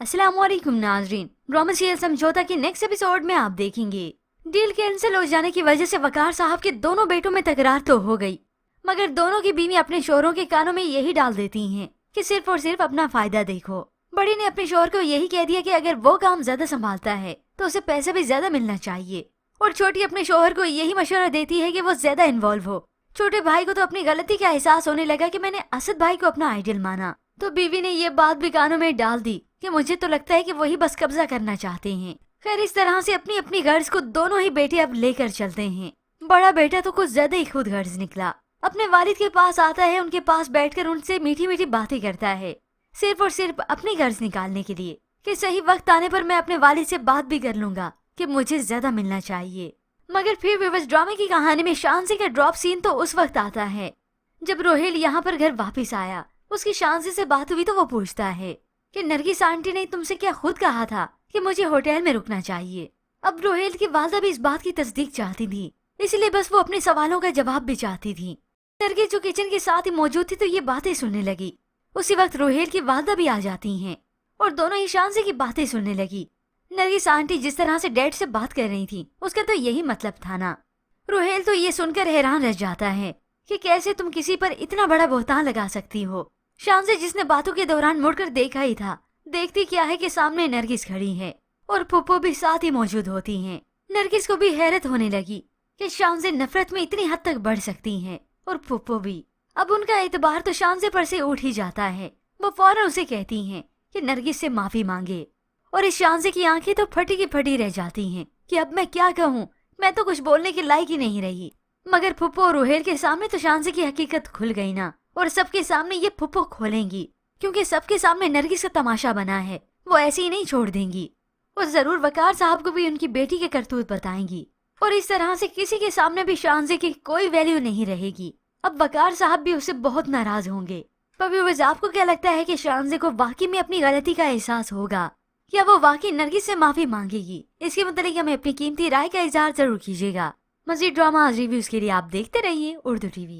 अस्सलाम वालेकुम नाजरीन। ड्रामा सीरियल समझौता के नेक्स्ट एपिसोड में आप देखेंगे डील कैंसिल हो जाने की वजह से वकार साहब के दोनों बेटों में तकरार तो हो गई, मगर दोनों की बीवी अपने शोहरों के कानों में यही डाल देती हैं कि सिर्फ और सिर्फ अपना फायदा देखो। बड़ी ने अपने शोहर को यही कह दिया कि अगर वो काम ज्यादा संभालता है तो उसे पैसा भी ज्यादा मिलना चाहिए, और छोटी अपने शोहर को यही मशवरा देती है कि वो ज्यादा इन्वॉल्व हो। छोटे भाई को तो अपनी गलती का एहसास होने लगा कि मैंने असद भाई को अपना आइडियल माना, तो बीवी ने ये बात भी कानों में डाल दी कि मुझे तो लगता है कि वही बस कब्जा करना चाहते हैं। खैर इस तरह से अपनी अपनी गर्ज को दोनों ही बेटे अब लेकर चलते हैं। बड़ा बेटा तो कुछ ज्यादा ही खुद गर्ज निकला, अपने वालिद के पास आता है, उनके पास बैठकर उनसे मीठी मीठी बातें करता है, सिर्फ और सिर्फ अपनी गर्ज निकालने के लिए कि सही वक्त आने पर मैं अपने वालिद से बात भी कर लूंगा कि मुझे ज्यादा मिलना चाहिए। मगर फिर भी बस ड्रामे की कहानी में शांसी का ड्रॉप सीन तो उस वक्त आता है जब रोहेल यहाँ पर घर वापस आया। उसकी शांसी से बात हुई तो वो पूछता है कि नरगिस आंटी ने तुमसे क्या खुद कहा था कि मुझे होटल में रुकना चाहिए। अब रोहेल की वालदा भी इस बात की तस्दीक चाहती थी, इसलिए बस वो अपने सवालों का जवाब भी चाहती थी। नरगिस जो किचन के साथ ही मौजूद थी तो ये बातें सुनने लगी। उसी वक्त रोहेल की वालदा भी आ जाती हैं और दोनों ही शांसी की बातें सुनने लगी। नरगिस आंटी जिस तरह से डैड से बात कर रही थी उसका तो यही मतलब था ना। रोहेल तो ये सुनकर हैरान रह जाता है कि कैसे तुम किसी पर इतना बड़ा बहतान लगा सकती हो। शांसी जिसने बातों के दौरान मुड़कर देखा ही था, देखती क्या है कि सामने नरगिस खड़ी है और फुप्पो भी साथ ही मौजूद होती हैं। नरगिस को भी हैरत होने लगी कि शांसी नफरत में इतनी हद तक बढ़ सकती हैं, और फुप्पो भी। अब उनका एतबार तो शांसी पर से उठ ही जाता है। वो फौरन उसे कहती हैं कि नरगिस से माफी मांगे, और इस शांसी की आंखें तो फटी की फटी रह जाती हैं कि अब मैं क्या कहूँ, मैं तो कुछ बोलने के लायक ही नहीं रही। मगर फुप्पो और रोहेल के सामने तो शांसी की हकीकत खुल गई ना, और सबके सामने ये फुप्पो खोलेंगी, क्योंकि सबके सामने नरगिस का तमाशा बना है। वो ऐसे ही नहीं छोड़ देंगी, वो जरूर वकार साहब को भी उनकी बेटी के करतूत बताएंगी, और इस तरह से किसी के सामने भी शांसी की कोई वैल्यू नहीं रहेगी। अब वकार साहब भी उससे बहुत नाराज होंगे। पर व्यूअर्स, आपको क्या लगता है कि शांसी को वाकई में अपनी गलती का एहसास होगा या वो वाकई नरगिस से माफी मांगेगी? इसके मुतालिक हमें अपनी कीमती राय का इजहार जरूर कीजिएगा। मज़ीद ड्रामा रिव्यूज के लिए आप देखते रहिए उर्दू टीवी।